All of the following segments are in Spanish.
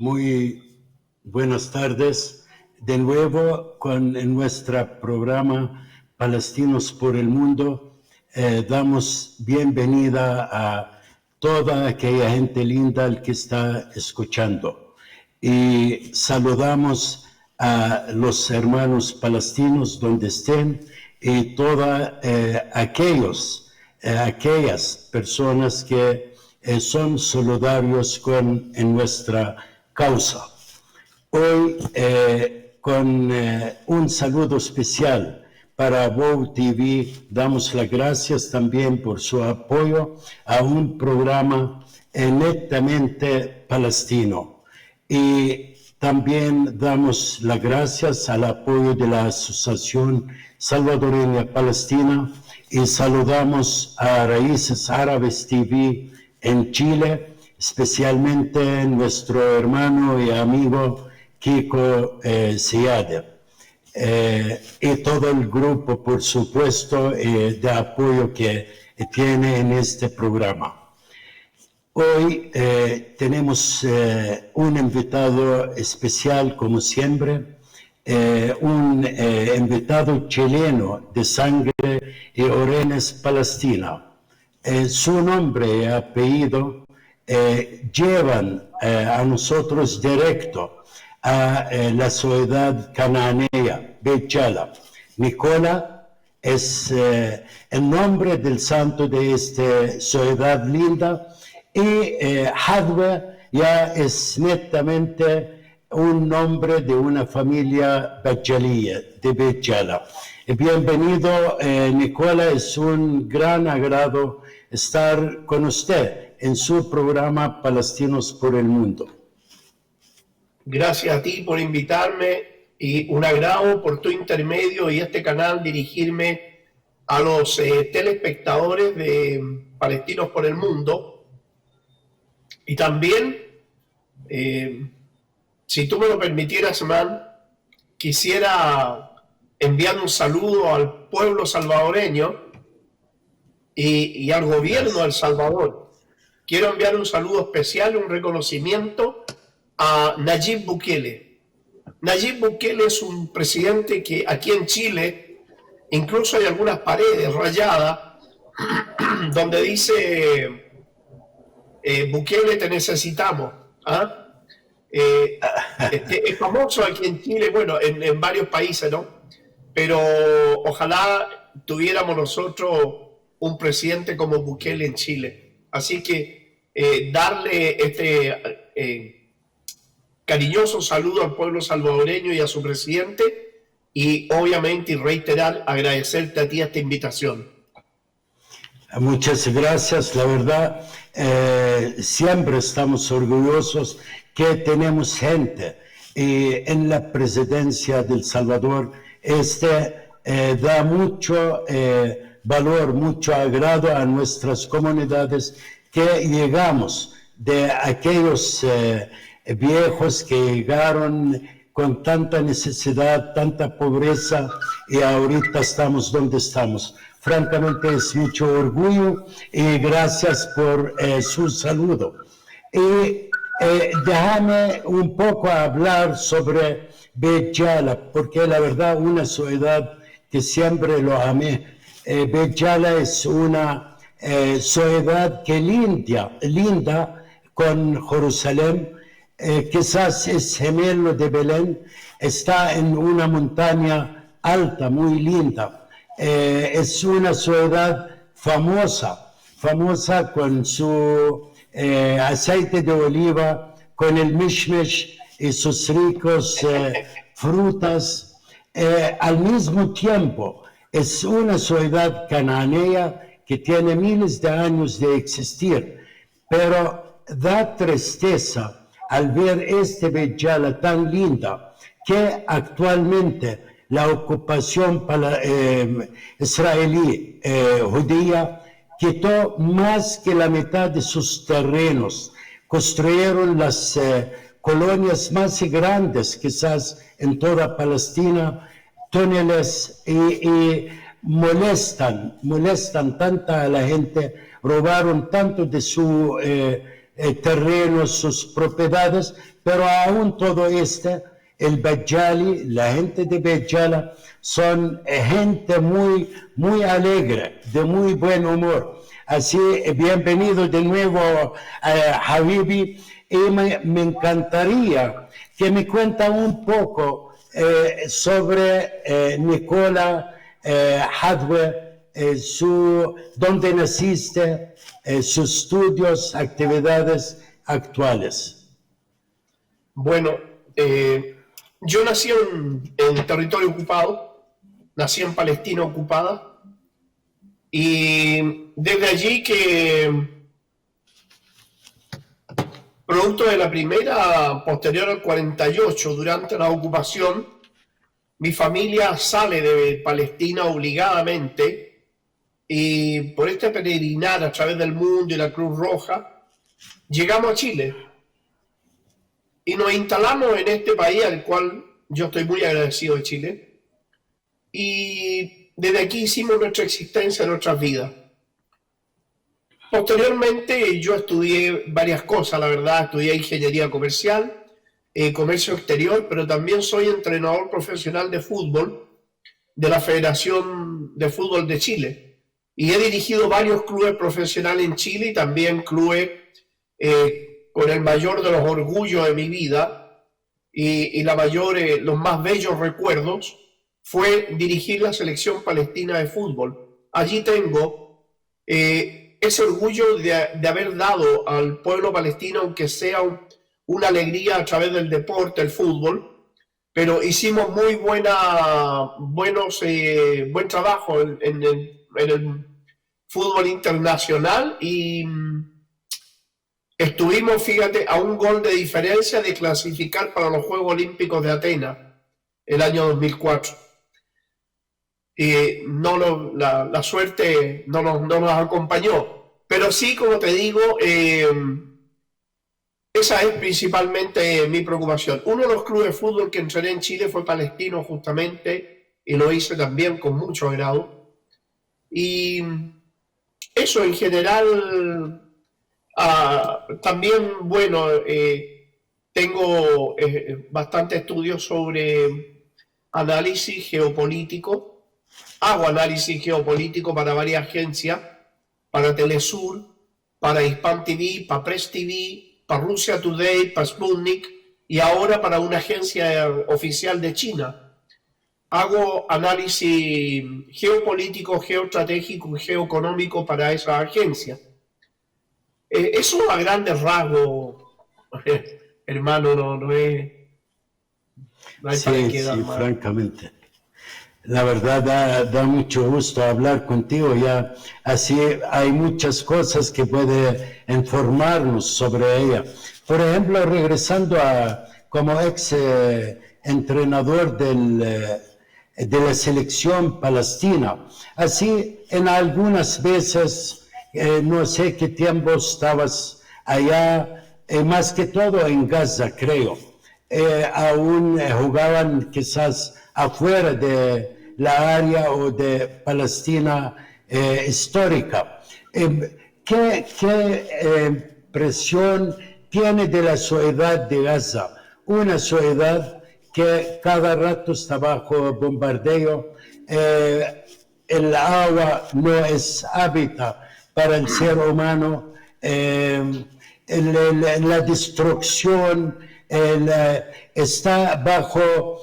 Muy buenas tardes. De nuevo en nuestro programa Palestinos por el Mundo. Damos bienvenida a toda aquella gente linda que está escuchando. Y saludamos a los hermanos palestinos donde estén y todas aquellas personas que son solidarios en nuestra causa. Hoy con un saludo especial para WOW TV, damos las gracias también por su apoyo a un programa netamente palestino. Y también damos las gracias al apoyo de la Asociación Salvadoreña Palestina y saludamos a Raíces Árabes TV en Chile, especialmente nuestro hermano y amigo Kiko Siader, y todo el grupo, por supuesto, de apoyo que tiene en este programa. Hoy tenemos un invitado especial, como siempre, un invitado chileno de sangre y orígenes palestina. Su nombre y apellido llevan a nosotros directo a la ciudad cananea, Beit Jala. Nicola es el nombre del santo de esta ciudad linda y Hadwe ya es netamente un nombre de una familia bajalía de Beit Jala. Bienvenido, Nicola, es un gran agrado estar con usted en su programa Palestinos por el Mundo. Gracias a ti por invitarme y un agrado por tu intermedio y este canal dirigirme a los telespectadores de Palestinos por el Mundo. Y también, si tú me lo permitieras, man, quisiera enviar un saludo al pueblo salvadoreño y al gobierno de El Salvador. Quiero enviar un saludo especial, un reconocimiento a Nayib Bukele. Nayib Bukele es un presidente que aquí en Chile incluso hay algunas paredes rayadas donde dice Bukele, te necesitamos. ¿Ah? Es famoso aquí en Chile, bueno, en varios países, ¿no? Pero ojalá tuviéramos nosotros un presidente como Bukele en Chile. Así que darle este cariñoso saludo al pueblo salvadoreño y a su presidente, y obviamente, y reiterar, agradecerte a ti esta invitación. Muchas gracias, la verdad, siempre estamos orgullosos que tenemos gente en la presidencia de El Salvador. Da mucho valor, mucho agrado a nuestras comunidades que llegamos de aquellos viejos que llegaron con tanta necesidad, tanta pobreza, y ahorita estamos donde estamos. Francamente es mucho orgullo y gracias por su saludo. Y déjame un poco hablar sobre Beit Jala, porque la verdad una ciudad que siempre lo amé. Beit Jala es una ciudad que linda con Jerusalén. Quizás es gemelo de Belén, está en una montaña alta, muy linda. Es una ciudad famosa con su aceite de oliva, con el mishmesh y sus ricos frutas. Al mismo tiempo, es una ciudad cananea que tiene miles de años de existir, pero da tristeza al ver este Beit Jala tan linda, que actualmente la ocupación israelí judía quitó más que la mitad de sus terrenos. Construyeron las colonias más grandes, quizás en toda Palestina, túneles y molestan tanto a la gente, robaron tanto de su terrenos, sus propiedades, pero aún todo el Bejali, la gente de Bejala, son gente muy alegre, de muy buen humor. Así, bienvenido de nuevo, Habibi, y me encantaría que me cuenta un poco sobre Nicola Hadwe, dónde naciste, sus estudios, actividades actuales. Bueno, yo nací en territorio ocupado, nací en Palestina ocupada, y desde allí que, producto de la primera, posterior al 48, durante la ocupación, mi familia sale de Palestina obligadamente, y por este peregrinar a través del mundo y la Cruz Roja, llegamos a Chile y nos instalamos en este país al cual yo estoy muy agradecido de Chile, y desde aquí hicimos nuestra existencia, nuestras vidas. Posteriormente yo estudié varias cosas, la verdad, estudié ingeniería comercial, comercio exterior, pero también soy entrenador profesional de fútbol de la Federación de Fútbol de Chile, y he dirigido varios clubes profesionales en Chile y también clubes con el mayor de los orgullos de mi vida y los más bellos recuerdos fue dirigir la selección palestina de fútbol. Allí tengo ese orgullo de haber dado al pueblo palestino, aunque sea una alegría a través del deporte, el fútbol, pero hicimos buen trabajo en el fútbol internacional, y estuvimos, fíjate, a un gol de diferencia de clasificar para los Juegos Olímpicos de Atenas el año 2004. Y la suerte no nos acompañó. Pero sí, como te digo, esa es principalmente mi preocupación. Uno de los clubes de fútbol que entrené en Chile fue Palestino, justamente, y lo hice también con mucho agrado. Y eso en general. También, bueno, tengo bastante estudios sobre análisis geopolítico. Hago análisis geopolítico para varias agencias, para Telesur, para Hispan TV, para Press TV, para Russia Today, para Sputnik, y ahora para una agencia oficial de China. Hago análisis geopolítico, geoestratégico y geoeconómico para esa agencia. Eso a grandes rasgos, hermano, no hay Sí, francamente. La verdad da mucho gusto hablar contigo, ya así hay muchas cosas que puede informarnos sobre ella. Por ejemplo, regresando como ex entrenador de la selección palestina, así en algunas veces, no sé qué tiempo estabas allá, más que todo en Gaza, creo. Aún jugaban quizás afuera de la área o de Palestina histórica. ¿Qué impresión tiene de la ciudad de Gaza? Una ciudad que cada rato está bajo bombardeo, el agua no es hábitat para el ser humano, la destrucción está bajo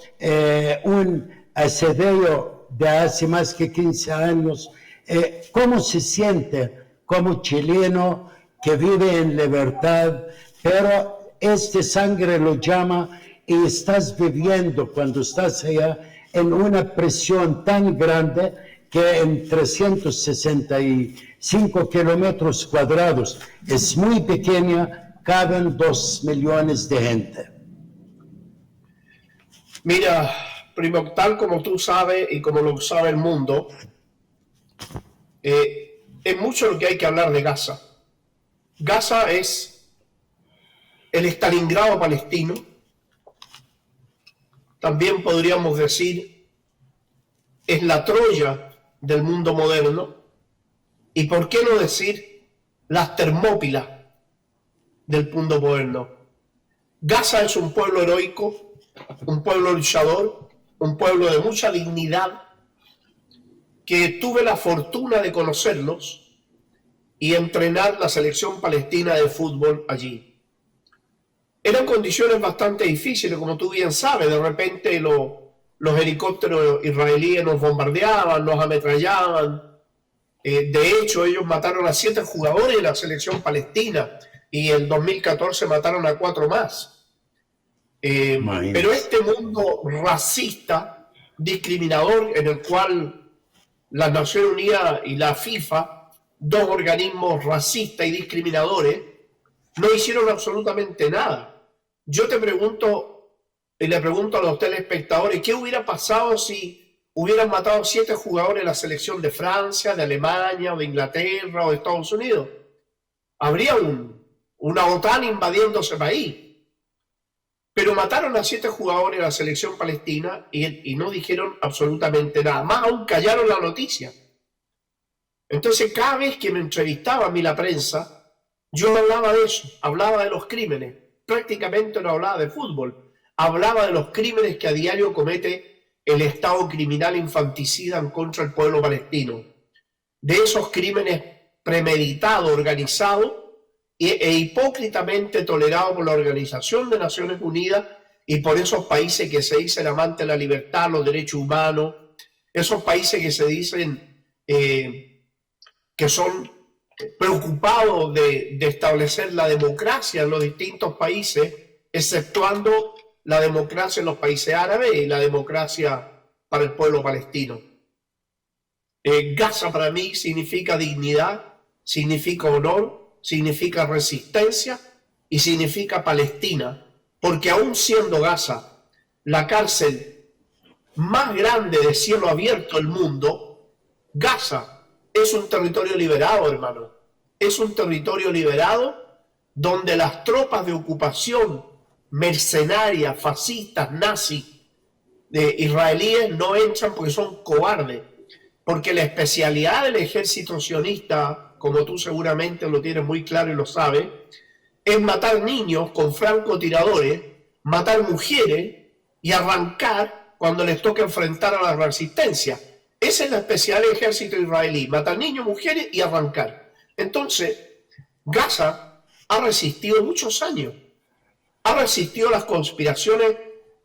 un asedio de hace más que 15 años. ¿Cómo se siente como chileno que vive en libertad, pero sangre lo llama y estás viviendo cuando estás allá en una presión tan grande que en 365 kilómetros cuadrados es muy pequeña, caben 2 millones de gente? Mira, primo, tal como tú sabes y como lo sabe el mundo, es mucho lo que hay que hablar de Gaza. Gaza es el Stalingrado palestino. También podríamos decir, es la Troya del mundo moderno. Y por qué no decir las Termópilas del mundo moderno. Gaza es un pueblo heroico, un pueblo luchador, un pueblo de mucha dignidad, que tuve la fortuna de conocerlos y entrenar la selección palestina de fútbol allí. Eran condiciones bastante difíciles, como tú bien sabes. De repente los helicópteros israelíes nos bombardeaban, nos ametrallaban. De hecho, ellos mataron a 7 jugadores de la selección palestina y en 2014 mataron a 4 más. Pero este mundo racista, discriminador, en el cual las Naciones Unidas y la FIFA, 2 organismos racistas y discriminadores, no hicieron absolutamente nada. Yo te pregunto, y le pregunto a los telespectadores, ¿qué hubiera pasado si hubieran matado 7 jugadores de la selección de Francia, de Alemania, o de Inglaterra, o de Estados Unidos? Habría una OTAN invadiendo ese país. Pero mataron a 7 jugadores de la selección palestina y no dijeron absolutamente nada. Más aún callaron la noticia. Entonces, cada vez que me entrevistaba a mí la prensa, yo hablaba de eso, hablaba de los crímenes. Prácticamente no hablaba de fútbol. Hablaba de los crímenes que a diario comete el Estado criminal infanticida en contra del pueblo palestino. De esos crímenes premeditados, organizados, e hipócritamente tolerado por la Organización de Naciones Unidas y por esos países que se dicen amantes de la libertad, los derechos humanos, esos países que se dicen que son preocupados de establecer la democracia en los distintos países, exceptuando la democracia en los países árabes y la democracia para el pueblo palestino. Gaza para mí significa dignidad, significa honor, significa resistencia y significa Palestina, porque aún siendo Gaza la cárcel más grande de cielo abierto del mundo, Gaza es un territorio liberado, hermano. Es un territorio liberado donde las tropas de ocupación mercenarias, fascistas, nazis, israelíes no entran porque son cobardes, porque la especialidad del ejército sionista, como tú seguramente lo tienes muy claro y lo sabes, es matar niños con francotiradores, matar mujeres y arrancar cuando les toca enfrentar a la resistencia. Esa es la especialidad del ejército israelí, matar niños, mujeres y arrancar. Entonces, Gaza ha resistido muchos años, ha resistido las conspiraciones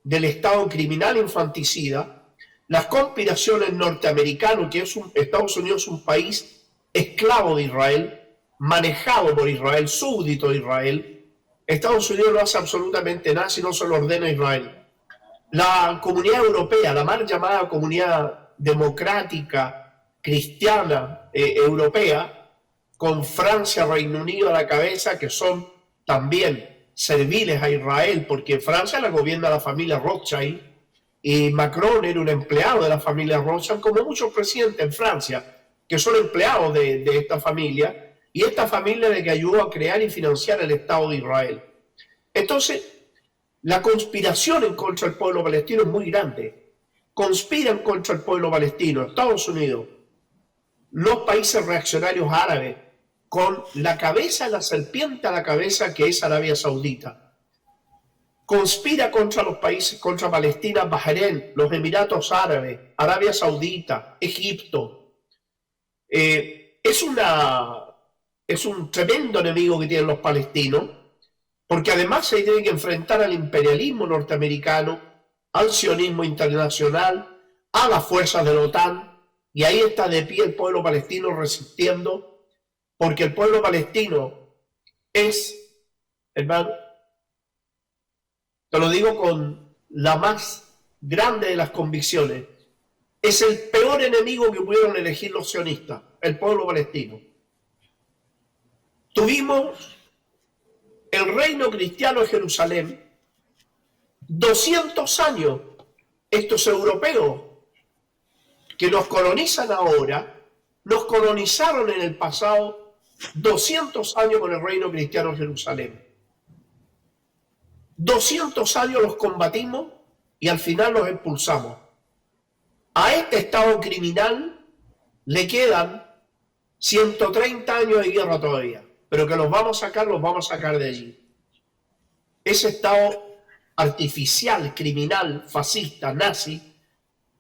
del Estado criminal infanticida, las conspiraciones norteamericanas, que Estados Unidos es un país esclavo de Israel, manejado por Israel, súbdito de Israel. Estados Unidos no hace absolutamente nada si no se lo ordena a Israel. La comunidad europea, la mal llamada comunidad democrática, cristiana, europea, con Francia, Reino Unido a la cabeza, que son también serviles a Israel, porque Francia la gobierna la familia Rothschild, y Macron era un empleado de la familia Rothschild, como muchos presidentes en Francia, que son empleados de esta familia, y esta familia es la que ayudó a crear y financiar el Estado de Israel. Entonces, la conspiración en contra del pueblo palestino es muy grande. Conspiran contra el pueblo palestino Estados Unidos, los países reaccionarios árabes, con la cabeza de la serpiente a la cabeza que es Arabia Saudita. Conspira contra los países, contra Palestina, Bahrein, los Emiratos Árabes, Arabia Saudita, Egipto. Es un tremendo enemigo que tienen los palestinos, porque además se tienen que enfrentar al imperialismo norteamericano, al sionismo internacional, a las fuerzas de la OTAN, y ahí está de pie el pueblo palestino resistiendo, porque el pueblo palestino es, hermano, te lo digo con la más grande de las convicciones, es el peor enemigo que pudieron elegir los sionistas, el pueblo palestino. Tuvimos el reino cristiano de Jerusalén 200 años. Estos europeos que nos colonizan ahora, nos colonizaron en el pasado 200 años con el reino cristiano de Jerusalén. 200 años los combatimos y al final los expulsamos. A este Estado criminal le quedan 130 años de guerra todavía. pero que los vamos a sacar de allí. Ese Estado artificial, criminal, fascista, nazi,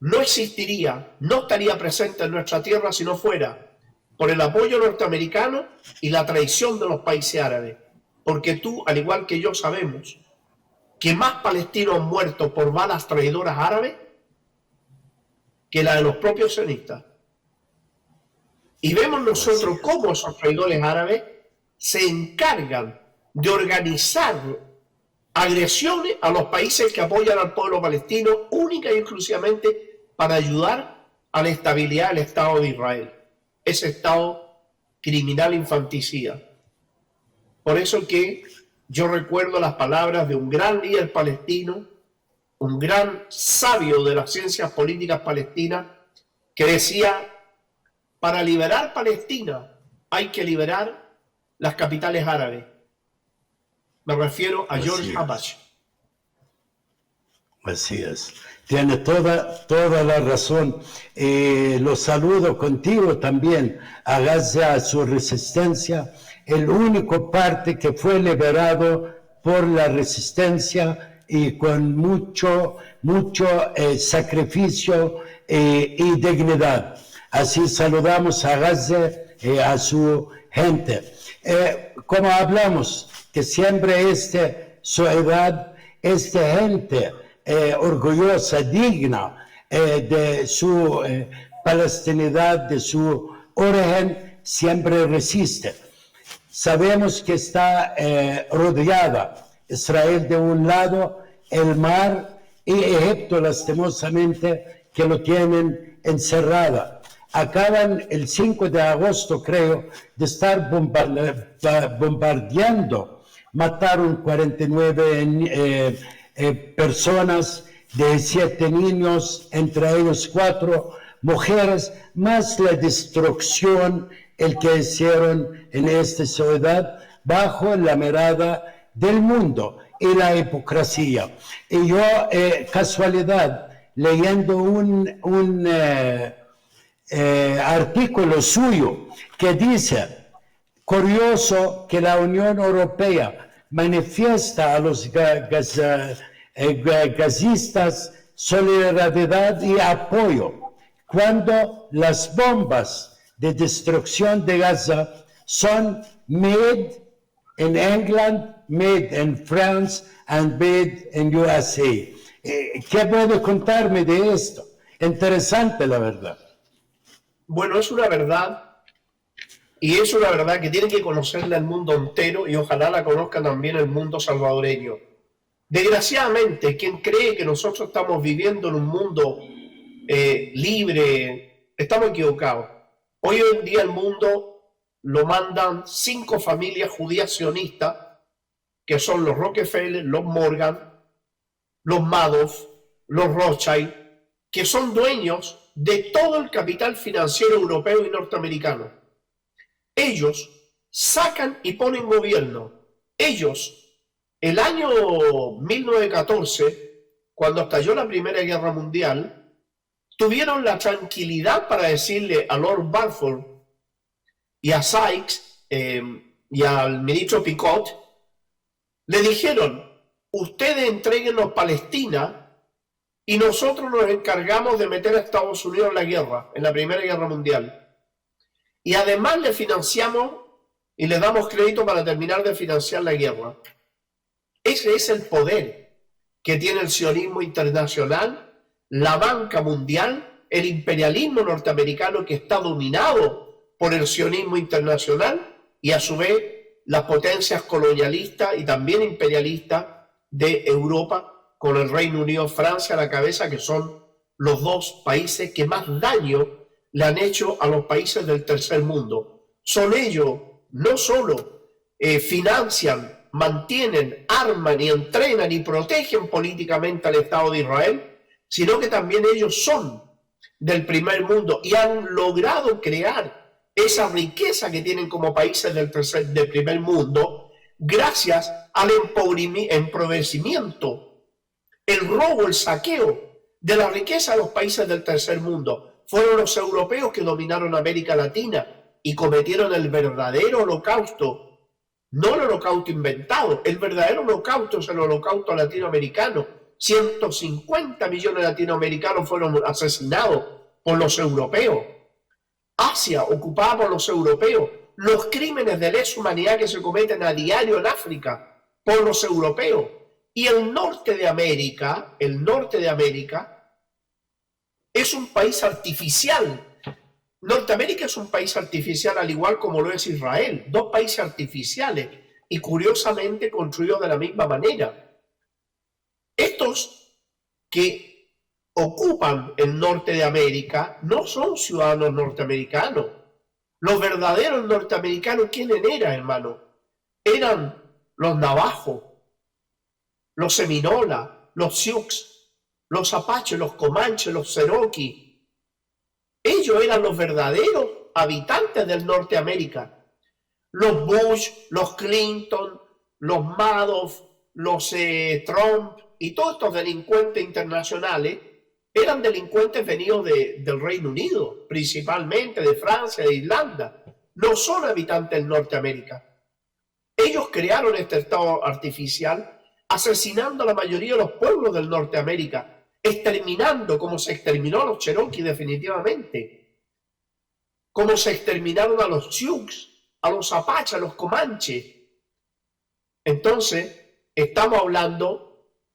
no existiría, no estaría presente en nuestra tierra si no fuera por el apoyo norteamericano y la traición de los países árabes. Porque tú, al igual que yo, sabemos que más palestinos han muerto por balas traidoras árabes que la de los propios sionistas. Y vemos nosotros cómo esos traidores árabes se encargan de organizar agresiones a los países que apoyan al pueblo palestino única y exclusivamente para ayudar a la estabilidad del Estado de Israel. Ese Estado criminal infanticida. Por eso que yo recuerdo las palabras de un gran líder palestino, un gran sabio de las ciencias políticas palestinas, que decía: para liberar Palestina hay que liberar las capitales árabes. Me refiero a George Habash. Así es. Tiene toda la razón. Los saludo contigo también a Gaza, a su resistencia. El único parte que fue liberado por la resistencia y con mucho sacrificio y dignidad. Así saludamos a Gaza y a su gente. Como hablamos, que siempre ciudad, esta gente orgullosa, digna de su palestinidad, de su origen, siempre resiste. Sabemos que está rodeada Israel de un lado, el mar, y Egipto lastimosamente que lo tienen encerrada. Acaban el 5 de agosto, creo, de estar bombardeando. Mataron 49 personas, 17 niños, entre ellos 4 mujeres, más la destrucción el que hicieron en esta ciudad bajo la mirada del mundo y la hipocresía. Y yo, casualidad, leyendo un artículo suyo que dice: curioso que la Unión Europea manifiesta a los gazistas solidaridad y apoyo cuando las bombas de destrucción de Gaza son made in England, made in France and made in USA. ¿Qué puede contarme de esto? Interesante, la verdad. Bueno, es una verdad, y es una verdad que tiene que conocerla el mundo entero, y ojalá la conozca también el mundo salvadoreño. Desgraciadamente, quien cree que nosotros estamos viviendo en un mundo libre, estamos equivocados. Hoy en día el mundo lo mandan 5 familias judías sionistas, que son los Rockefeller, los Morgan, los Madoff, los Rothschild, que son dueños de todo el capital financiero europeo y norteamericano. Ellos sacan y ponen gobierno. Ellos, el año 1914, cuando estalló la Primera Guerra Mundial, tuvieron la tranquilidad para decirle a Lord Balfour y a Sykes y al ministro Picot, le dijeron: ustedes entréguenos Palestina y nosotros nos encargamos de meter a Estados Unidos en la guerra, en la Primera Guerra Mundial. Y además le financiamos y le damos crédito para terminar de financiar la guerra. Ese es el poder que tiene el sionismo internacional, la banca mundial, el imperialismo norteamericano, que está dominado por el sionismo internacional, y a su vez las potencias colonialistas y también imperialistas de Europa, con el Reino Unido, Francia a la cabeza, que son los 2 países que más daño le han hecho a los países del tercer mundo. Son ellos, no solo financian, mantienen, arman y entrenan y protegen políticamente al Estado de Israel, sino que también ellos son del primer mundo y han logrado crear esa riqueza que tienen como países del primer mundo gracias al empobrecimiento, el robo, el saqueo de la riqueza de los países del tercer mundo. Fueron los europeos que dominaron América Latina y cometieron el verdadero holocausto no el holocausto inventado. El verdadero holocausto es el holocausto latinoamericano. 150 millones de latinoamericanos fueron asesinados por los europeos. Asia ocupada por los europeos. Los crímenes de lesa humanidad que se cometen a diario en África por los europeos. Y el norte de América es un país artificial. Norteamérica es un país artificial al igual como lo es Israel. Dos países artificiales y curiosamente construidos de la misma manera. Estos que ocupan el norte de América no son ciudadanos norteamericanos. Los verdaderos norteamericanos, ¿quiénes eran, hermano? Eran los navajos, los seminola, los sioux, los apaches, los comanches, los cherokee. Ellos eran los verdaderos habitantes del Norteamérica. Los Bush, los Clinton, los Madoff, los Trump y todos estos delincuentes internacionales eran delincuentes venidos del Reino Unido, principalmente de Francia, de Irlanda. No son habitantes del Norteamérica. Ellos crearon este estado artificial asesinando a la mayoría de los pueblos del Norteamérica, exterminando como se exterminó a los Cherokee definitivamente, como se exterminaron a los Sioux, a los Apaches, a los Comanches. Entonces, estamos hablando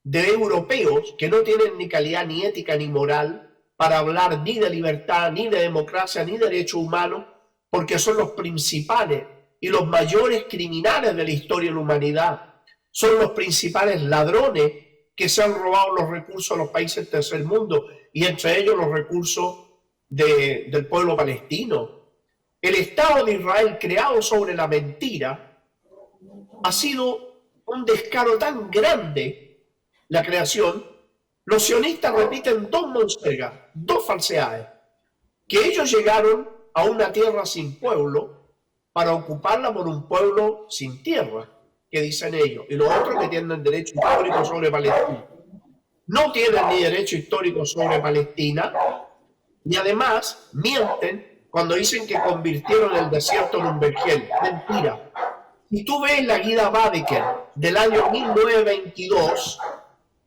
de europeos que no tienen ni calidad, ni ética, ni moral para hablar ni de libertad, ni de democracia, ni de derechos humanos, porque son los principales y los mayores criminales de la historia de la humanidad. Son los principales ladrones que se han robado los recursos a los países del tercer mundo y entre ellos los recursos del pueblo palestino. El Estado de Israel creado sobre la mentira ha sido un descaro tan grande, la creación. Los sionistas repiten dos monsergas, dos falsedades, que ellos llegaron a una tierra sin pueblo para ocuparla por un pueblo sin tierra, que dicen ellos, y los otros que tienen derecho histórico sobre Palestina. No tienen ni derecho histórico sobre Palestina, y además mienten cuando dicen que convirtieron el desierto en un vergel. Mentira. Si tú ves la guía Baedeker del año 1922,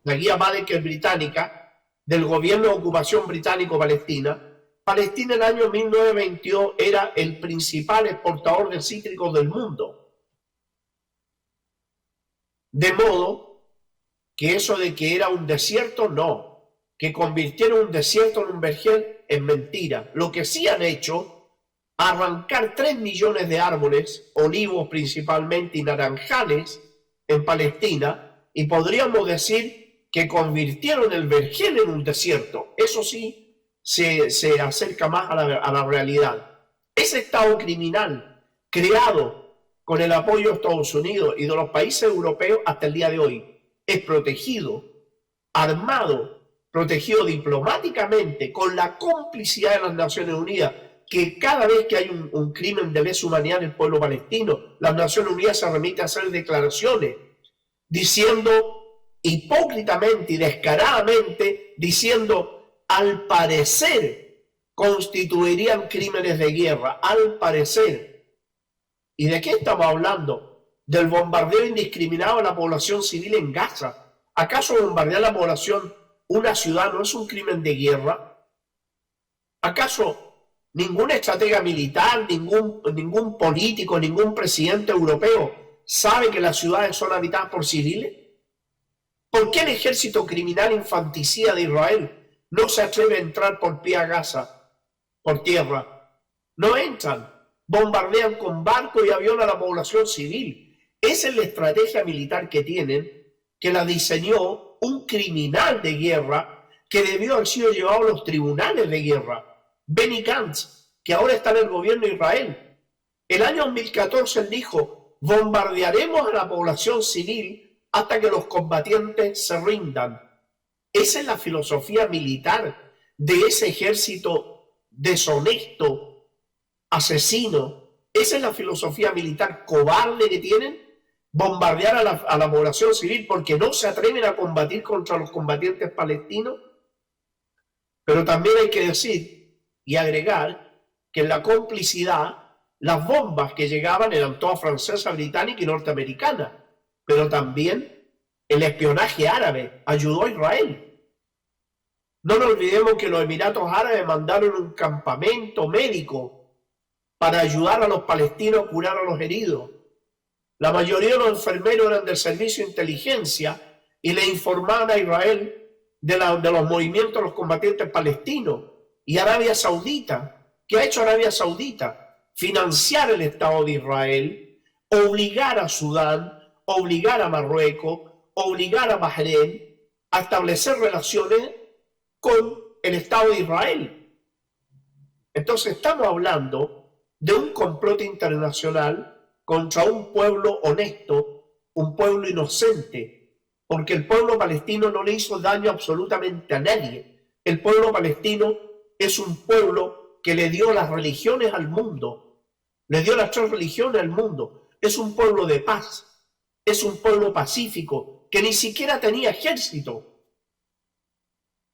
la guía Baedeker británica del gobierno de ocupación británico-palestina, Palestina en el año 1922 era el principal exportador de cítricos del mundo. De modo que eso de que era un desierto, no. Que convirtieron un desierto en un vergel es mentira. Lo que sí han hecho, arrancar 3 millones de árboles, olivos principalmente y naranjales en Palestina, y podríamos decir que convirtieron el vergel en un desierto. Eso sí se acerca más a la realidad. Ese Estado criminal creado con el apoyo de Estados Unidos y de los países europeos hasta el día de hoy es protegido, armado, protegido diplomáticamente con la complicidad de las Naciones Unidas, que cada vez que hay un crimen de lesa humanidad en el pueblo palestino, las Naciones Unidas se remiten a hacer declaraciones diciendo hipócritamente y descaradamente, diciendo al parecer constituirían crímenes de guerra, al parecer. ¿Y de qué estamos hablando? Del bombardeo indiscriminado a la población civil en Gaza. ¿Acaso bombardear a la población, una ciudad, no es un crimen de guerra? ¿Acaso ningún estratega militar, ningún político, ningún presidente europeo sabe que las ciudades son habitadas por civiles? ¿Por qué el ejército criminal infanticida de Israel no se atreve a entrar por pie a Gaza, por tierra? No entran, bombardean con barco y avión a la población civil. Esa es la estrategia militar que tienen, que la diseñó un criminal de guerra que debió haber sido llevado a los tribunales de guerra, Benny Gantz, que ahora está en el gobierno de Israel. El año 2014 él dijo, bombardearemos a la población civil hasta que los combatientes se rindan. Esa es la filosofía militar de ese ejército deshonesto, asesino. Esa es la filosofía militar cobarde que tienen, bombardear a la población civil porque no se atreven a combatir contra los combatientes palestinos. Pero también hay que decir y agregar que en la complicidad Las bombas que llegaban eran todas francesas, británicas y norteamericanas, pero también el espionaje árabe ayudó a Israel. No nos olvidemos que los Emiratos Árabes mandaron un campamento médico para ayudar a los palestinos a curar a los heridos. La mayoría de los enfermeros eran del servicio de inteligencia y le informaban a Israel de los movimientos de los combatientes palestinos. Y Arabia Saudita, ¿qué ha hecho Arabia Saudita? Financiar el Estado de Israel, obligar a Sudán, obligar a Marruecos, obligar a Bahrein a establecer relaciones con el Estado de Israel. Entonces estamos hablando de un complot internacional contra un pueblo honesto, un pueblo inocente, porque el pueblo palestino no le hizo daño absolutamente a nadie. El pueblo palestino es un pueblo que le dio las religiones al mundo, le dio las 3 religiones al mundo. Es un pueblo de paz, es un pueblo pacífico que ni siquiera tenía ejército.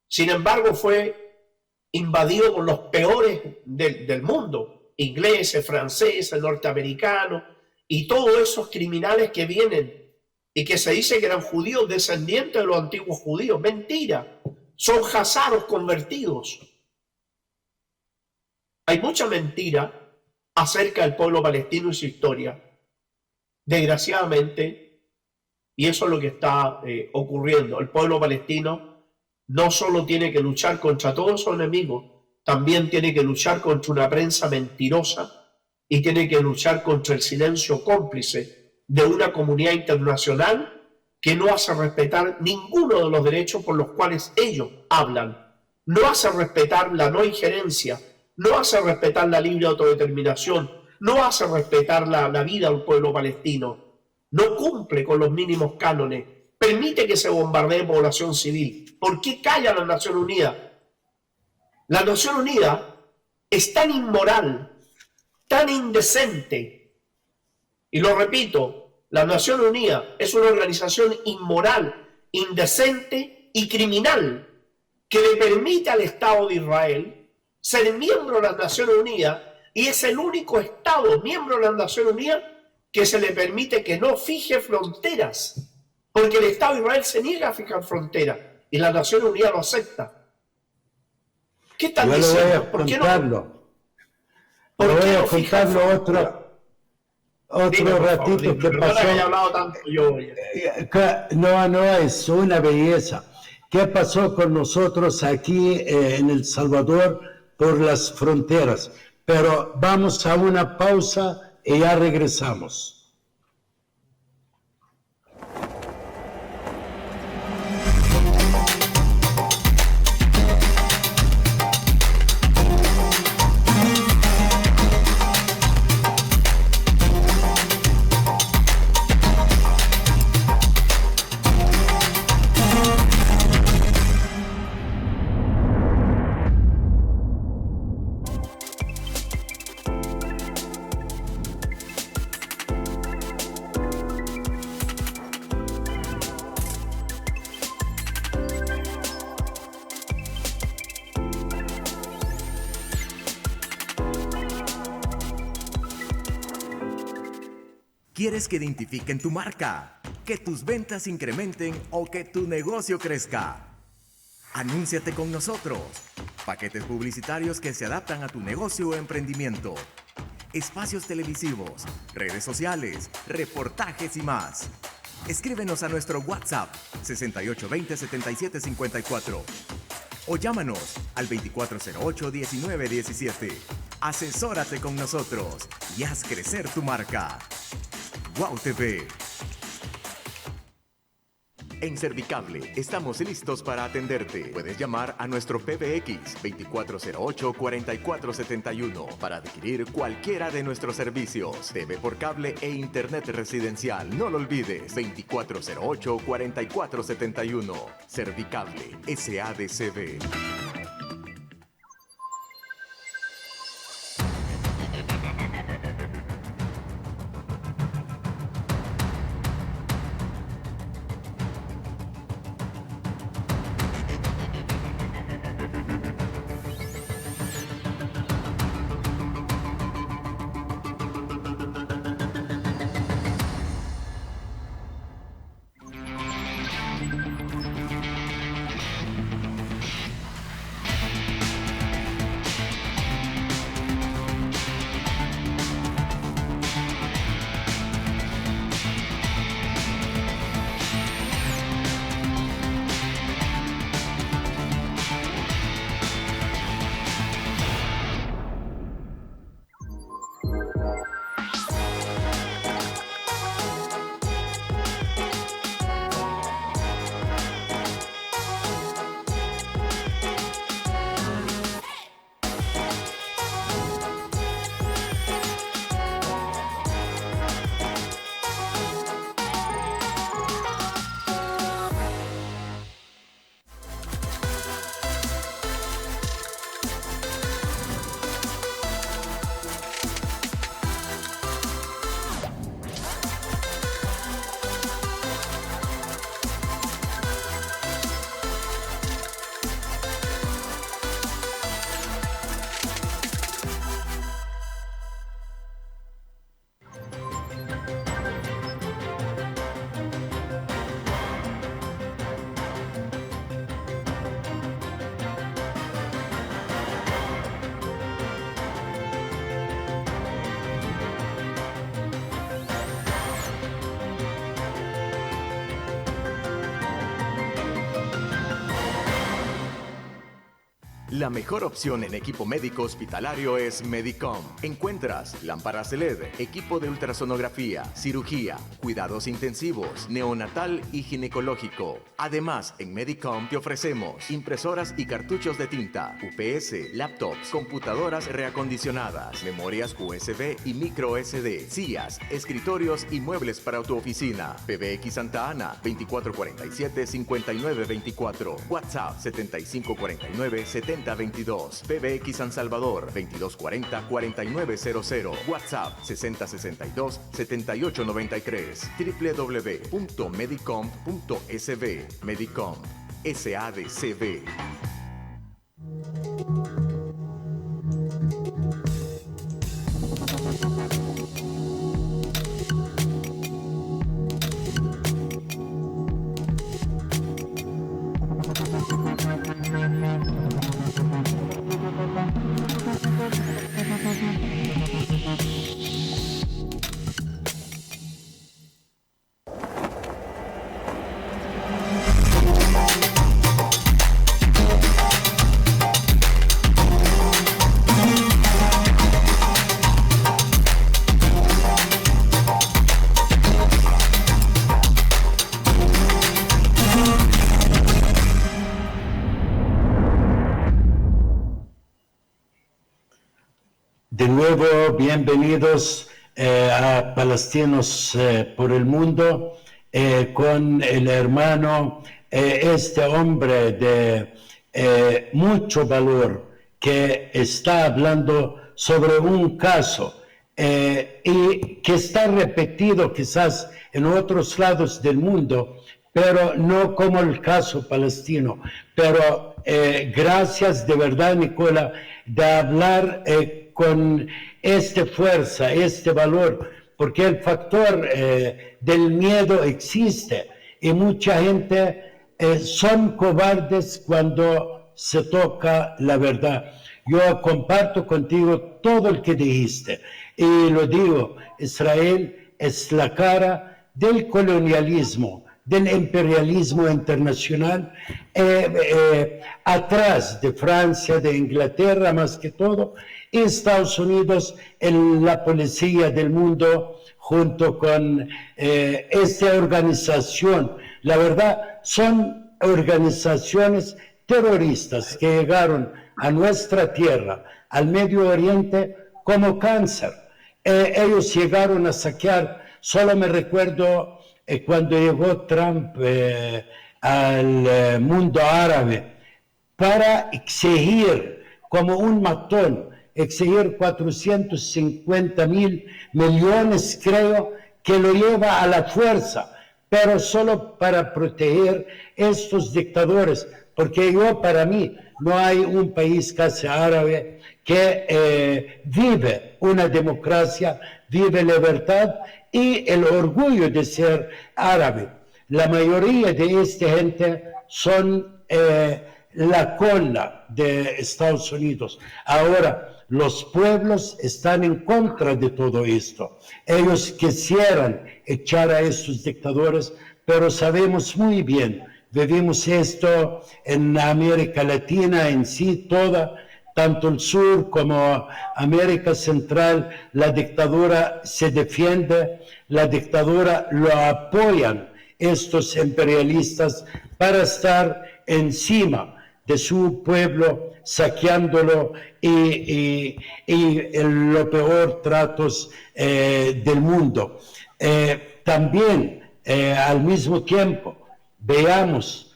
Sin embargo, fue invadido por los peores del mundo, ingleses, franceses, norteamericanos, y todos esos criminales que vienen y que se dice que eran judíos, descendientes de los antiguos judíos. Mentira, son hazaros convertidos. Hay mucha mentira acerca del pueblo palestino y su historia, desgraciadamente, y eso es lo que está ocurriendo. El pueblo palestino no solo tiene que luchar contra todos sus enemigos, también tiene que luchar contra una prensa mentirosa y tiene que luchar contra el silencio cómplice de una comunidad internacional que no hace respetar ninguno de los derechos por los cuales ellos hablan. No hace respetar la no injerencia, no hace respetar la libre autodeterminación, no hace respetar la vida del pueblo palestino, no cumple con los mínimos cánones, permite que se bombardee población civil. ¿Por qué calla la Nación Unida? La Nación Unida es tan inmoral, tan indecente, y lo repito, la Nación Unida es una organización inmoral, indecente y criminal que le permite al Estado de Israel ser miembro de la Nación Unida, y es el único Estado miembro de la Nación Unida que se le permite que no fije fronteras, porque el Estado de Israel se niega a fijar fronteras y la Nación Unida lo acepta. ¿Qué están diciendo? ¿Por qué no? ¿Por qué no contarlo otro ratito que pasó? Que haya hablado tanto yo. No, es una belleza. ¿Qué pasó con nosotros aquí en El Salvador por las fronteras? Pero vamos a una pausa y ya regresamos. ¿Quieres que identifiquen tu marca, que tus ventas incrementen o que tu negocio crezca? Anúnciate con nosotros. Paquetes publicitarios que se adaptan a tu negocio o emprendimiento. Espacios televisivos, redes sociales, reportajes y más. Escríbenos a nuestro WhatsApp 6820-7754 o llámanos al 2408-1917. Asesórate con nosotros y haz crecer tu marca. Wow TV. En Servicable estamos listos para atenderte. Puedes llamar a nuestro PBX 2408-4471 para adquirir cualquiera de nuestros servicios. TV por cable e internet residencial. No lo olvides. 2408-4471. Servicable SADCB. La mejor opción en equipo médico hospitalario es Medicom. Encuentras lámparas LED, equipo de ultrasonografía, cirugía, cuidados intensivos, neonatal y ginecológico. Además, en Medicom te ofrecemos impresoras y cartuchos de tinta, UPS, laptops, computadoras reacondicionadas, memorias USB y micro SD, sillas, escritorios y muebles para tu oficina. PBX Santa Ana, 2447-5924. WhatsApp, 7549-7022. PBX San Salvador, 2240-4900. WhatsApp, 6062-7893. www.medicom.sb. Medicom. SADCB. De nuevo, bienvenidos a Palestinos por el Mundo, con el hermano, este hombre de mucho valor que está hablando sobre un caso y que está repetido quizás en otros lados del mundo, pero no como el caso palestino. Pero gracias de verdad, Nicola, de hablar con esta fuerza, este valor, porque el factor del miedo existe y mucha gente son cobardes cuando se toca la verdad. Yo comparto contigo todo lo que dijiste y lo digo, Israel es la cara del colonialismo, del imperialismo internacional, atrás de Francia, de Inglaterra más que todo, y Estados Unidos en la policía del mundo junto con esta organización. La verdad, son organizaciones terroristas que llegaron a nuestra tierra, al Medio Oriente, como cáncer. Ellos llegaron a saquear, solo me recuerdo cuando llegó Trump al mundo árabe, para exigir, como un matón, exigir 450.000 millones, creo, que lo lleva a la fuerza, pero solo para proteger estos dictadores, porque para mí, no hay un país casi árabe que vive una democracia, vive libertad y el orgullo de ser árabe. La mayoría de esta gente son la cola de Estados Unidos. Ahora, los pueblos están en contra de todo esto. Ellos quisieran echar a estos dictadores, pero sabemos muy bien, vivimos esto en América Latina en sí toda, tanto el sur como América Central, la dictadura se defiende, la dictadura lo apoyan estos imperialistas para estar encima de su pueblo, saqueándolo y lo peor tratos del mundo. También, al mismo tiempo, veamos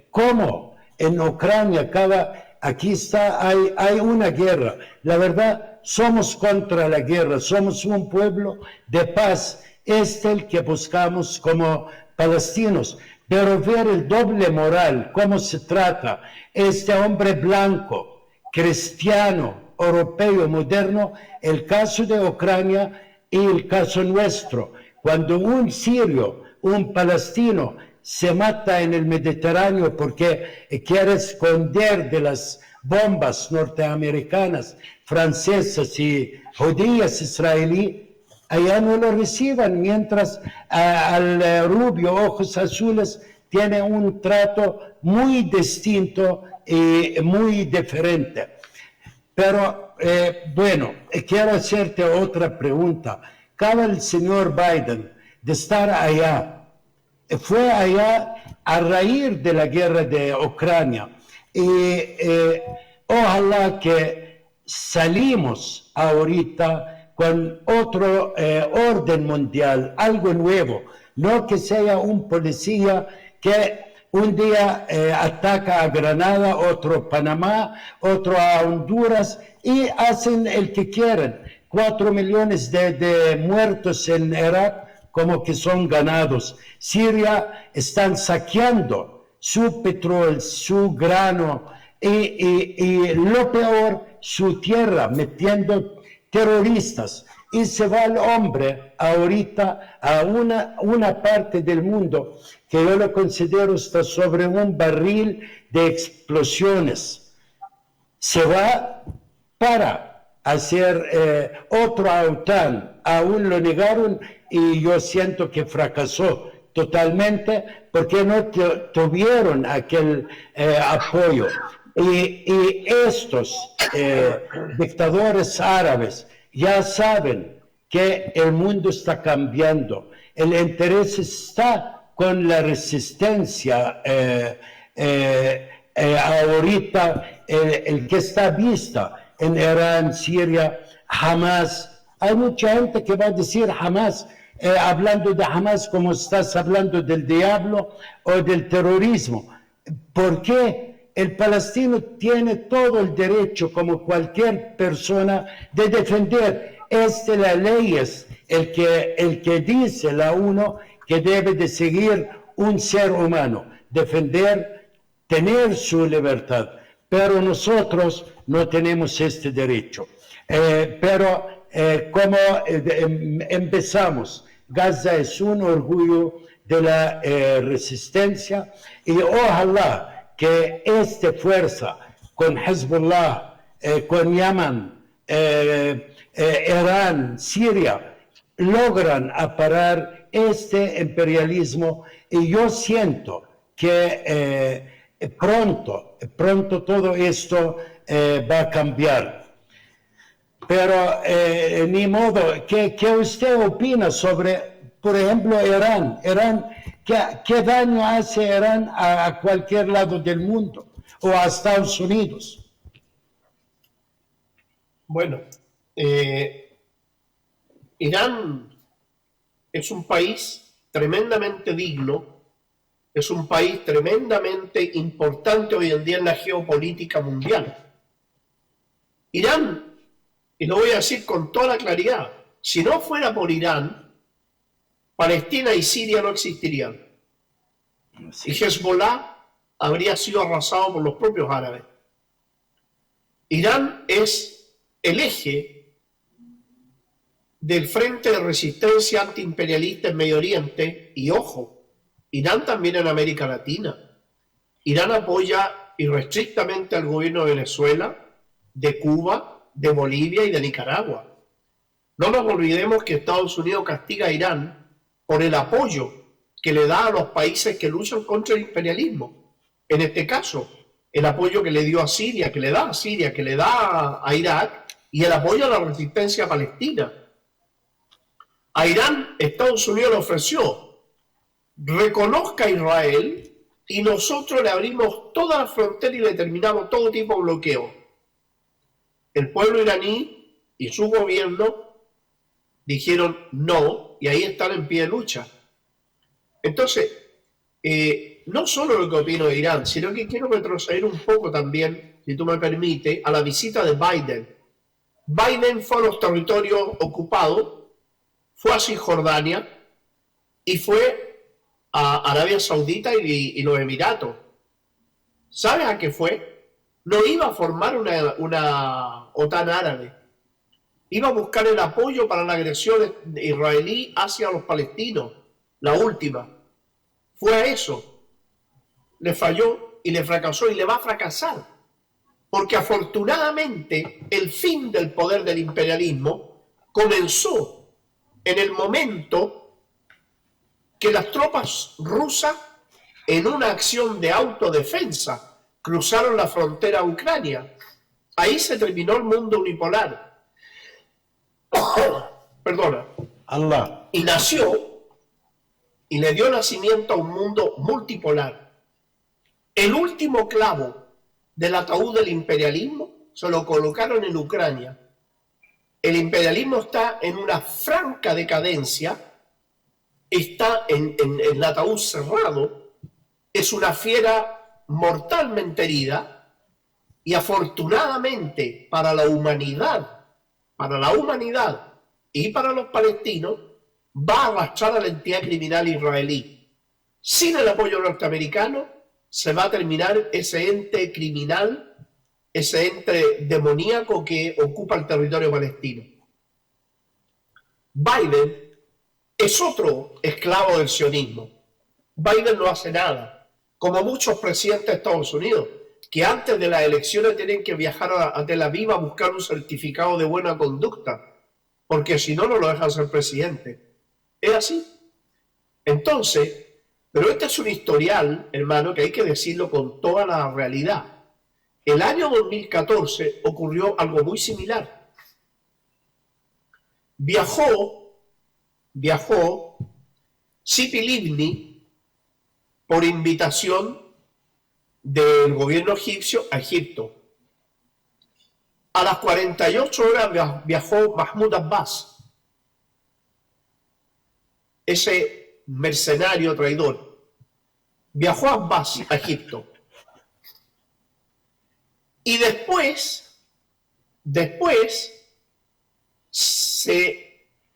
cómo en Ucrania aquí está, hay una guerra. La verdad, somos contra la guerra, somos un pueblo de paz, es el que buscamos como palestinos. Pero ver el doble moral, cómo se trata este hombre blanco, cristiano, europeo, moderno, el caso de Ucrania y el caso nuestro. Cuando un sirio, un palestino, se mata en el Mediterráneo porque quiere esconder de las bombas norteamericanas, francesas y judías israelíes, allá no lo reciban, mientras al rubio, ojos azules, tiene un trato muy distinto muy diferente. Pero bueno, quiero hacerte otra pregunta. Acaba el señor Biden de estar allá. Fue allá a raíz de la guerra de Ucrania. Y ojalá que salimos ahorita con otro orden mundial, algo nuevo. No que sea un policía que un día ataca a Granada, otro a Panamá, otro a Honduras y hacen el que quieren. 4 millones de muertos en Irak como que son ganados. Siria están saqueando su petróleo, su grano y lo peor, su tierra, metiendo terroristas. Y se va el hombre ahorita a una parte del mundo que yo lo considero está sobre un barril de explosiones. Se va para hacer otra OTAN. Aún lo negaron y yo siento que fracasó totalmente porque no tuvieron aquel apoyo. Y estos dictadores árabes ya saben que el mundo está cambiando. El interés está con la resistencia ahorita, el que está vista en Irán, Siria, Hamas. Hay mucha gente que va a decir Hamas, hablando de Hamas como estás hablando del diablo o del terrorismo. ¿Por qué? El palestino tiene todo el derecho, como cualquier persona, de defender. Es de las leyes el que dice la ONU que debe de seguir un ser humano, defender, tener su libertad. Pero nosotros no tenemos este derecho. Como empezamos, Gaza es un orgullo de la resistencia y ojalá que esta fuerza con Hezbollah, con Yemen, Irán, Siria, logran parar este imperialismo y yo siento que pronto todo esto va a cambiar. Pero ni modo, ¿qué usted opina sobre, por ejemplo, Irán? ¿Qué daño hace Irán a cualquier lado del mundo o a Estados Unidos? Bueno, Irán es un país tremendamente digno, es un país tremendamente importante hoy en día en la geopolítica mundial. Irán, y lo voy a decir con toda la claridad, si no fuera por Irán, Palestina y Siria no existirían. Sí. Y Hezbollah habría sido arrasado por los propios árabes. Irán es el eje del frente de resistencia antiimperialista en Medio Oriente y, ojo, Irán también en América Latina. Irán apoya irrestrictamente al gobierno de Venezuela, de Cuba, de Bolivia y de Nicaragua. No nos olvidemos que Estados Unidos castiga a Irán por el apoyo que le da a los países que luchan contra el imperialismo. En este caso, el apoyo que le dio a Siria, que le da a Siria, que le da a Irak, y el apoyo a la resistencia palestina. A Irán, Estados Unidos le ofreció, reconozca a Israel y nosotros le abrimos toda la frontera y le terminamos todo tipo de bloqueo. El pueblo iraní y su gobierno dijeron no, y ahí están en pie de lucha. Entonces, no solo lo que opino de Irán, sino que quiero retroceder un poco también, si tú me permites, a la visita de Biden. Biden fue a los territorios ocupados, fue a Cisjordania y fue a Arabia Saudita y los Emiratos. ¿Sabes a qué fue? No iba a formar una OTAN árabe. Iba a buscar el apoyo para la agresión israelí hacia los palestinos, la última. Fue a eso. Le falló y le fracasó y le va a fracasar. Porque afortunadamente el fin del poder del imperialismo comenzó en el momento que las tropas rusas, en una acción de autodefensa, cruzaron la frontera a Ucrania. Ahí se terminó el mundo unipolar. Perdona. Allah. Y nació y le dio nacimiento a un mundo multipolar. El último clavo del ataúd del imperialismo se lo colocaron en Ucrania. El imperialismo está en una franca decadencia, está en el ataúd cerrado, es una fiera mortalmente herida y afortunadamente para la humanidad y para los palestinos va a arrastrar a la entidad criminal israelí. Sin el apoyo norteamericano se va a terminar ese ente criminal, ese ente demoníaco que ocupa el territorio palestino. Biden es otro esclavo del sionismo. Biden no hace nada, como muchos presidentes de Estados Unidos, que antes de las elecciones tienen que viajar a Tel Aviv a buscar un certificado de buena conducta, porque si no, no lo dejan ser presidente. Es así. Entonces, pero este es un historial, hermano, que hay que decirlo con toda la realidad. El año 2014 ocurrió algo muy similar. Viajó Tzipi Livni por invitación del gobierno egipcio a Egipto. A las 48 horas viajó Mahmoud Abbas, ese mercenario traidor. Viajó Abbas a Egipto. Y después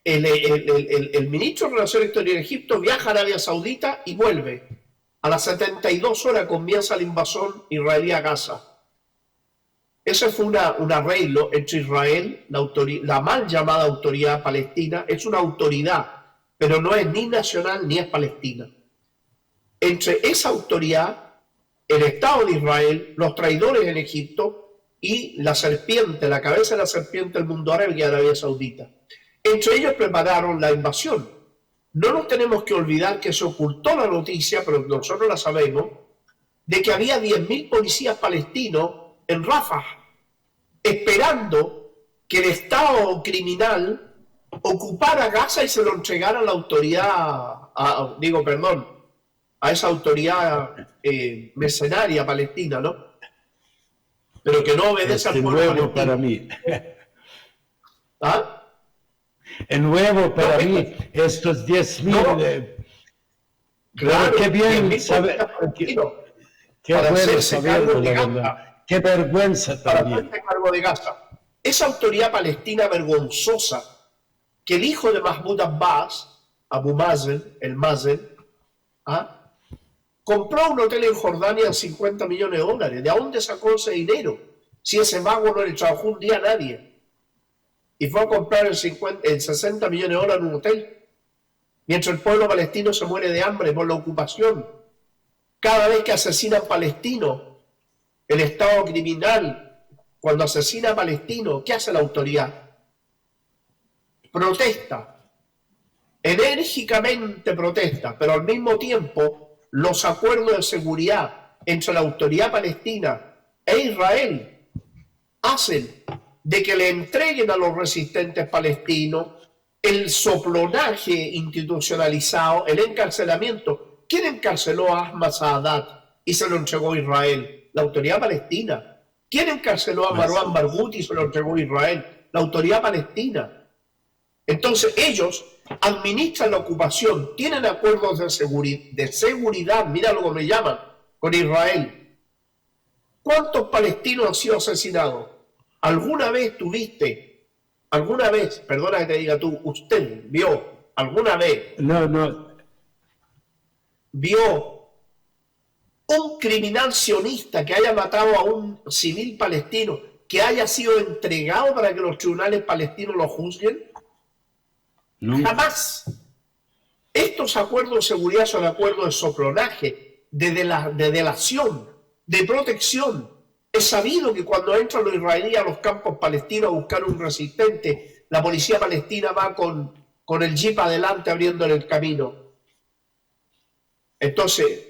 el ministro de Relaciones Exteriores de Egipto viaja a Arabia Saudita y vuelve. A las 72 horas comienza la invasión israelí a Gaza. Ese fue un arreglo entre Israel, la mal llamada autoridad palestina, es una autoridad, pero no es ni nacional ni es palestina. Entre esa autoridad, el Estado de Israel, los traidores en Egipto y la serpiente, la cabeza de la serpiente del mundo árabe y Arabia Saudita. Entre ellos prepararon la invasión. No nos tenemos que olvidar que se ocultó la noticia, pero nosotros la sabemos, de que había 10.000 policías palestinos en Rafah, esperando que el Estado criminal ocupara Gaza y se lo entregara a la autoridad, a esa autoridad mercenaria palestina, ¿no? Pero que no obedece al pueblo palestino. Para mí. ¿Ah? Es nuevo para mí, estos 10.000. Claro, qué bien saber. Qué bueno saberlo, la verdad. Qué vergüenza también. Para cargo de Gaza. Esa autoridad palestina vergonzosa que el hijo de Mahmoud Abbas, Abu Mazen, el Mazen, compró un hotel en Jordania en $50 millones. ¿De dónde sacó ese dinero? Si ese vago no le trabajó un día a nadie. Y fue a comprar en $60 millones en un hotel. Mientras el pueblo palestino se muere de hambre por la ocupación. Cada vez que asesinan palestinos, el Estado criminal, cuando asesina a palestinos, ¿qué hace la autoridad? Protesta. Enérgicamente protesta, pero al mismo tiempo los acuerdos de seguridad entre la autoridad palestina e Israel hacen de que le entreguen a los resistentes palestinos el soplonaje institucionalizado, el encarcelamiento. ¿Quién encarceló a Ahmad Saadat y se lo entregó a Israel? La autoridad palestina. ¿Quién encarceló a Marwan Barghouti y se lo entregó a Israel? La autoridad palestina. Entonces ellos administran la ocupación, tienen acuerdos de seguridad, mira lo que me llaman, con Israel. ¿Cuántos palestinos han sido asesinados? ¿Alguna vez perdona que te diga tú, usted vio alguna vez? No. ¿Vio un criminal sionista que haya matado a un civil palestino que haya sido entregado para que los tribunales palestinos lo juzguen? No. Jamás. Estos acuerdos de seguridad son acuerdos de soplonaje, de delación, de protección. Es sabido que cuando entran los israelíes a los campos palestinos a buscar un resistente, la policía palestina va con el jeep adelante abriéndole el camino. Entonces,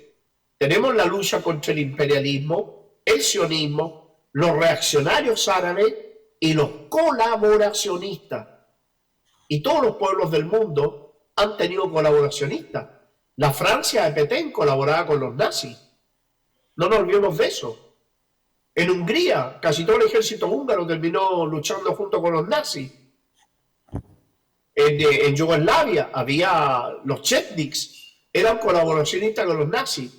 tenemos la lucha contra el imperialismo, el sionismo, los reaccionarios árabes y los colaboracionistas. Y todos los pueblos del mundo han tenido colaboracionistas. La Francia de Petén colaboraba con los nazis. No nos olvidemos de eso. En Hungría, casi todo el ejército húngaro terminó luchando junto con los nazis. En Yugoslavia había los chetniks, eran colaboracionistas con los nazis.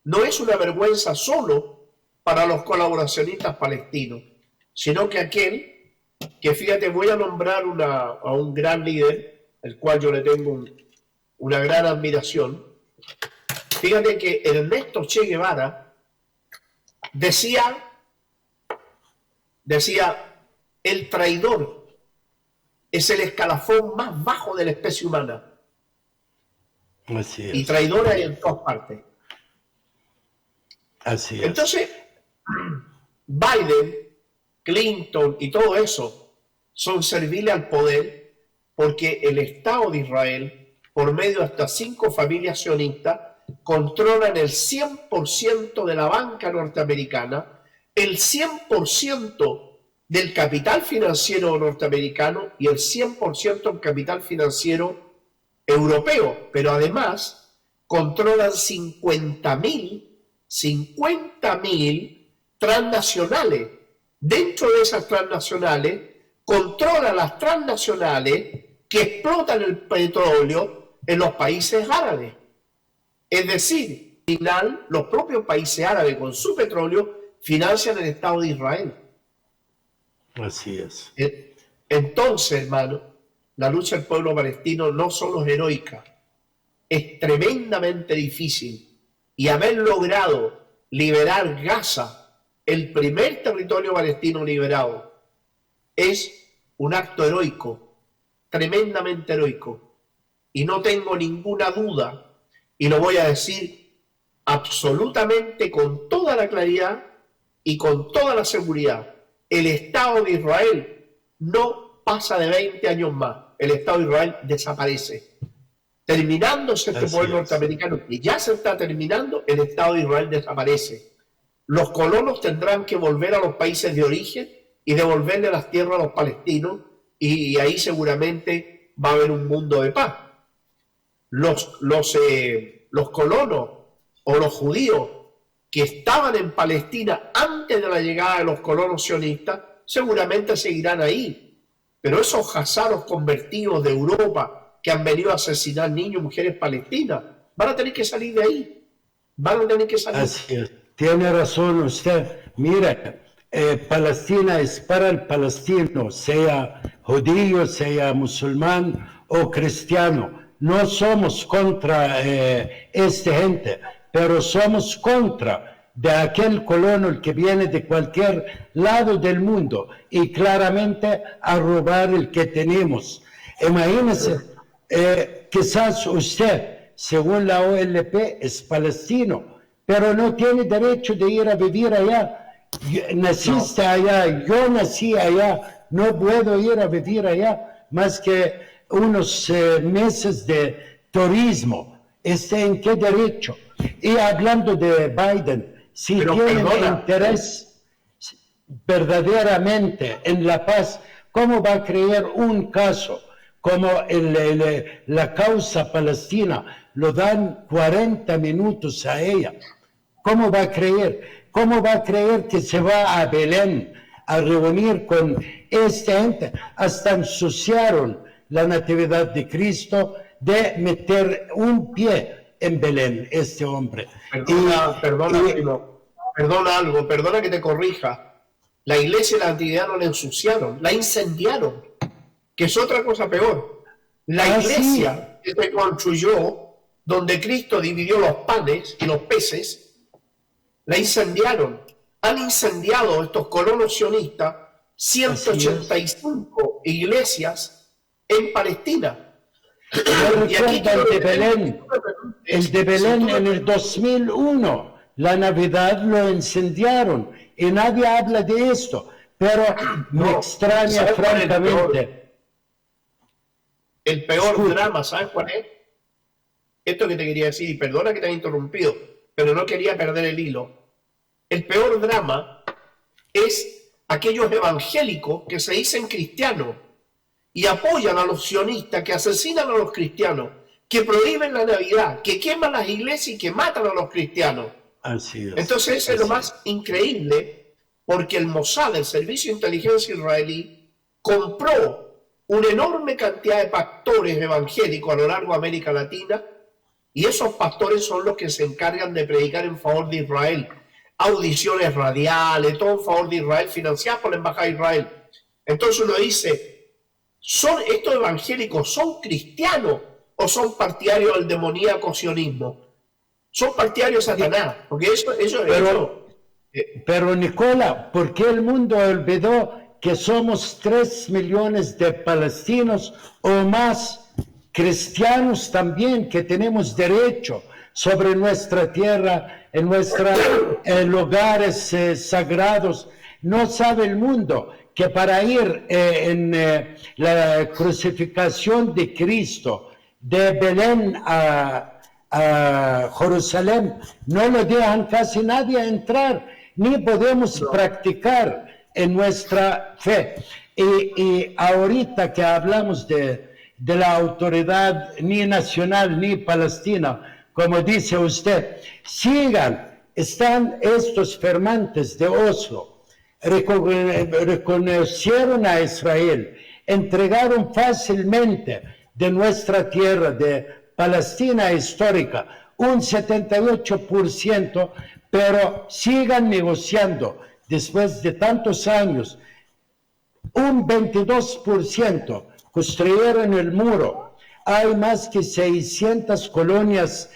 No es una vergüenza solo para los colaboracionistas palestinos, sino que aquel que, fíjate, voy a nombrar a un gran líder, el cual yo le tengo una gran admiración. Fíjate que Ernesto Che Guevara decía, el traidor es el escalafón más bajo de la especie humana. Así es. Y traidores hay en todas partes. Así es. Entonces, Biden, Clinton y todo eso son serviles al poder porque el Estado de Israel, por medio de estas 5 familias sionistas, controlan el 100% de la banca norteamericana, el 100% del capital financiero norteamericano y el 100% del capital financiero europeo, pero además controlan 50.000 transnacionales. Dentro de esas transnacionales, controlan las transnacionales que explotan el petróleo en los países árabes. Es decir, al final, los propios países árabes con su petróleo financian el Estado de Israel. Así es. Entonces, hermano, la lucha del pueblo palestino no solo es heroica, es tremendamente difícil. Y haber logrado liberar Gaza, el primer territorio palestino liberado, es un acto heroico, tremendamente heroico. Y no tengo ninguna duda, y lo voy a decir absolutamente con toda la claridad y con toda la seguridad, el Estado de Israel no pasa de 20 años más. El Estado de Israel desaparece. Terminándose este poder norteamericano, y ya se está terminando, el Estado de Israel desaparece. Los colonos tendrán que volver a los países de origen y devolverle las tierras a los palestinos, y ahí seguramente va a haber un mundo de paz. Los colonos o los judíos que estaban en Palestina antes de la llegada de los colonos sionistas seguramente seguirán ahí. Pero esos hazaros convertidos de Europa que han venido a asesinar niños y mujeres palestinas van a tener que salir de ahí. Van a tener que salir. Así es. Tiene razón usted. Mira, Palestina es para el palestino, sea judío, sea musulmán o cristiano. No somos contra esta gente, pero somos contra de aquel colono que viene de cualquier lado del mundo y claramente a robar el que tenemos. Imagínense, quizás usted, según la OLP, es palestino, pero no tiene derecho de ir a vivir allá. Naciste allá, yo nací allá, no puedo ir a vivir allá más que unos meses de turismo. ¿En qué derecho? Y hablando de Biden, si tienen interés verdaderamente en la paz, ¿cómo va a creer un caso como la causa palestina? Lo dan 40 minutos a ella. ¿Cómo va a creer? ¿Cómo va a creer que se va a Belén a reunir con esta gente? Hasta ensuciaron la Natividad de Cristo de meter un pie en Belén, este hombre. Perdona que te corrija. La iglesia y la Natividad no la ensuciaron, la incendiaron, que es otra cosa peor. La iglesia que se construyó, donde Cristo dividió los panes y los peces, la incendiaron. Han incendiado estos colonos sionistas 185 iglesias en Palestina. Y aquí el de Belén en el 2001, la Navidad lo incendiaron y nadie habla de esto, pero me extraña francamente. El peor drama, ¿sabes cuál es? Esto que te quería decir, y perdona que te haya interrumpido, pero no quería perder el hilo. el peor drama es aquellos evangélicos que se dicen cristianos y apoyan a los sionistas, que asesinan a los cristianos, que prohíben la Navidad, que queman las iglesias y que matan a los cristianos. Así es. Entonces eso es lo más increíble, porque el Mossad, el Servicio de Inteligencia israelí, compró una enorme cantidad de pastores evangélicos a lo largo de América Latina, y esos pastores son los que se encargan de predicar en favor de Israel. Audiciones radiales, todo en favor de Israel, financiadas por la Embajada de Israel. Entonces uno dice, ¿estos evangélicos son cristianos o son partidarios del demoníaco sionismo? Son partidarios de Satanás, porque pero Nicola, ¿por qué el mundo olvidó que somos 3 millones de palestinos o más cristianos también, que tenemos derecho sobre nuestra tierra, en nuestros lugares sagrados? No sabe el mundo que para ir en la crucificación de Cristo de Belén a Jerusalén, no lo dejan casi nadie entrar, ni podemos practicar en nuestra fe. Y ahorita que hablamos de la autoridad ni nacional ni palestina, como dice usted, están estos firmantes de Oslo, reconocieron a Israel, entregaron fácilmente de nuestra tierra, de Palestina histórica, un 78%, pero sigan negociando después de tantos años. Un 22% construyeron el muro. Hay más que 600 colonias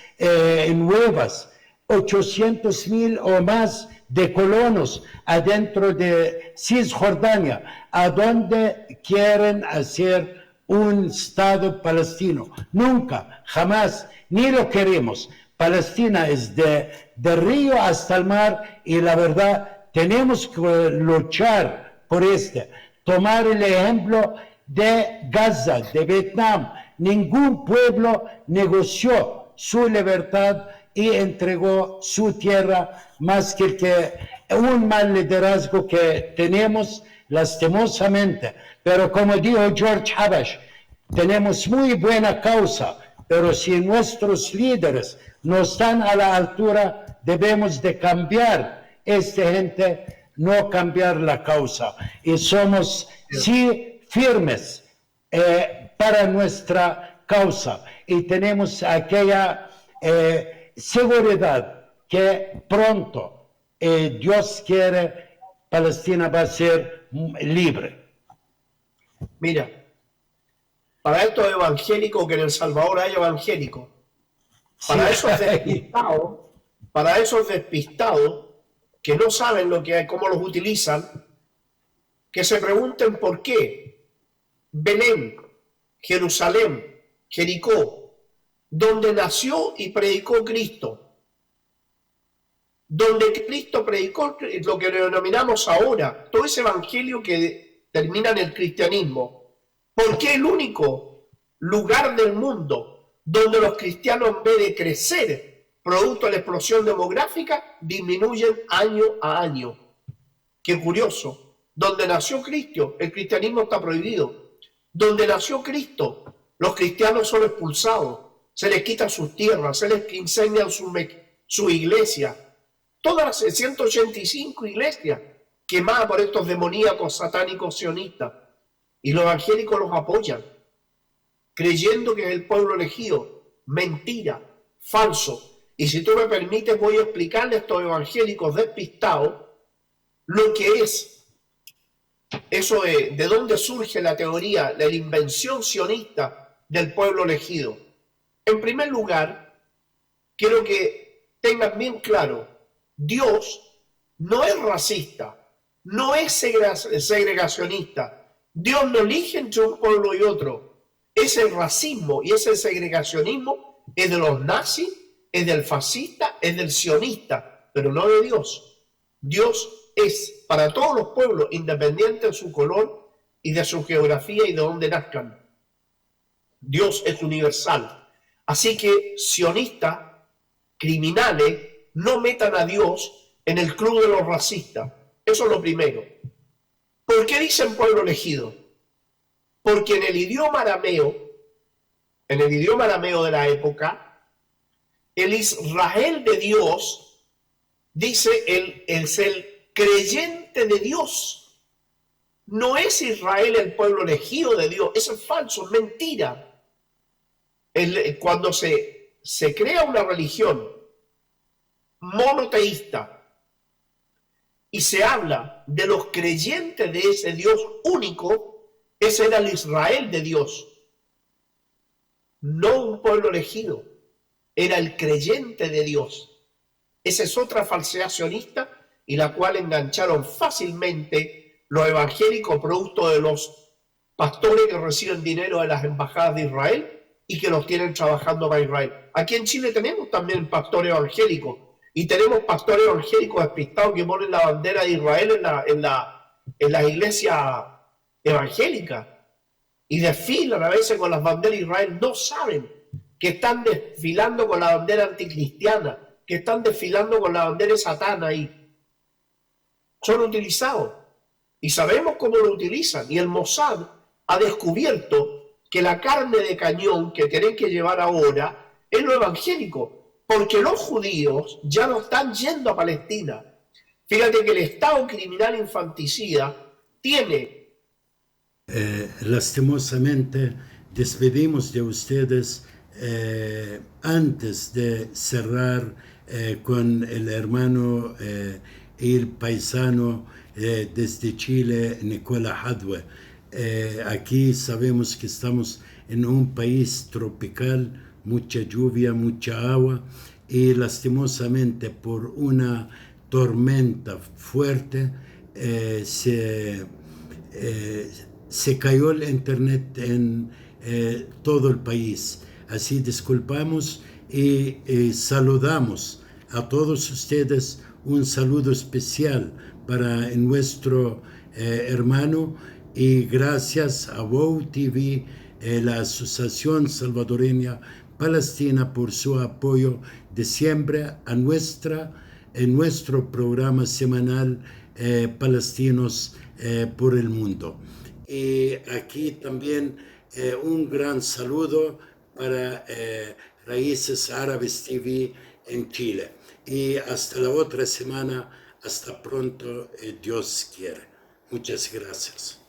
nuevas, 800,000 o más de colonos adentro de Cisjordania, a donde quieren hacer un Estado palestino. Nunca, jamás, ni lo queremos. Palestina es de río hasta el mar, y la verdad tenemos que luchar por tomar el ejemplo de Gaza, de Vietnam. Ningún pueblo negoció su libertad y entregó su tierra más que un mal liderazgo que tenemos lastimosamente. Pero como dijo George Habash, tenemos muy buena causa, pero si nuestros líderes no están a la altura, debemos de cambiar gente, no cambiar la causa. Y somos, sí, firmes para nuestra causa, y tenemos aquella seguridad que pronto, Dios quiere, Palestina va a ser libre. Mira, para estos evangélicos, que en El Salvador hay evangélicos, para esos despistados que no saben lo que hay, cómo los utilizan, que se pregunten por qué Belén, Jerusalén, Jericó, donde nació y predicó Cristo, donde Cristo predicó lo que denominamos ahora, todo ese evangelio que termina en el cristianismo, ¿por qué el único lugar del mundo donde los cristianos, en vez de crecer producto de la explosión demográfica, disminuyen año a año? Qué curioso. Donde nació Cristo, el cristianismo está prohibido. Donde nació Cristo, los cristianos son expulsados, se les quitan sus tierras, se les incendian su iglesia. Todas las 185 iglesias quemadas por estos demoníacos satánicos sionistas. Y los evangélicos los apoyan, creyendo que es el pueblo elegido. Mentira, falso. Y si tú me permites, voy a explicarle a estos evangélicos despistados lo que es eso de dónde surge la teoría de la invención sionista del pueblo elegido. En primer lugar, quiero que tengan bien claro, Dios no es racista, no es segregacionista. Dios no elige entre un pueblo y otro. Ese racismo y ese segregacionismo es de los nazis, es del fascista, es del sionista, pero no de Dios. Dios es para todos los pueblos, independiente de su color y de su geografía y de dónde nazcan. Dios es universal. Así que sionistas, criminales, no metan a Dios en el club de los racistas. Eso es lo primero. ¿Por qué dicen pueblo elegido? Porque en el idioma arameo de la época, el Israel de Dios dice es el creyente de Dios. No es Israel el pueblo elegido de Dios. Eso es falso, es mentira. Cuando se crea una religión monoteísta y se habla de los creyentes de ese Dios único, ese era el Israel de Dios, no un pueblo elegido, era el creyente de Dios. Esa es otra falsedad sionista y la cual engancharon fácilmente los evangélicos producto de los pastores que reciben dinero de las embajadas de Israel y que los tienen trabajando para Israel. Aquí en Chile tenemos también pastores evangélicos y tenemos pastores evangélicos despistados que ponen la bandera de Israel en la iglesia evangélica y desfilan a veces con las banderas de Israel. No saben que están desfilando con la bandera anticristiana, que están desfilando con la bandera de Satán ahí. Son utilizados y sabemos cómo lo utilizan. Y el Mossad ha descubierto que la carne de cañón que tienen que llevar ahora es lo evangélico, porque los judíos ya no están yendo a Palestina. Fíjate que el Estado criminal infanticida tiene... Lastimosamente, despedimos de ustedes antes de cerrar con el hermano y el paisano desde Chile, Nicola Hadwe. Aquí sabemos que estamos en un país tropical, mucha lluvia, mucha agua, y lastimosamente por una tormenta fuerte se cayó el internet en todo el país. Así disculpamos y saludamos a todos ustedes. Un saludo especial para nuestro hermano, y gracias a WOW TV, la Asociación Salvadoreña Palestina, por su apoyo de siempre en nuestro programa semanal Palestinos por el Mundo. Y aquí también un gran saludo para Raíces Árabes TV en Chile. Y hasta la otra semana, hasta pronto, Dios quiere. Muchas gracias.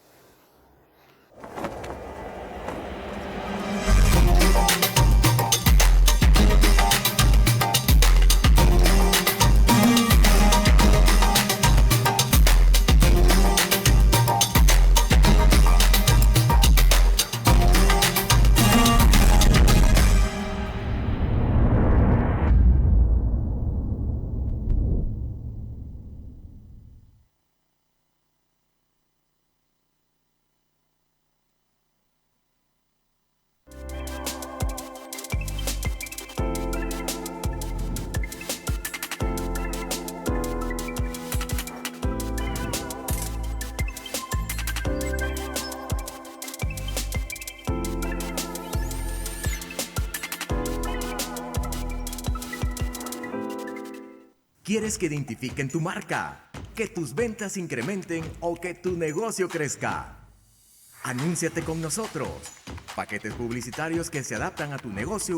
¿Quieres que identifiquen tu marca? ¿Que tus ventas incrementen o que tu negocio crezca? Anúnciate con nosotros. Paquetes publicitarios que se adaptan a tu negocio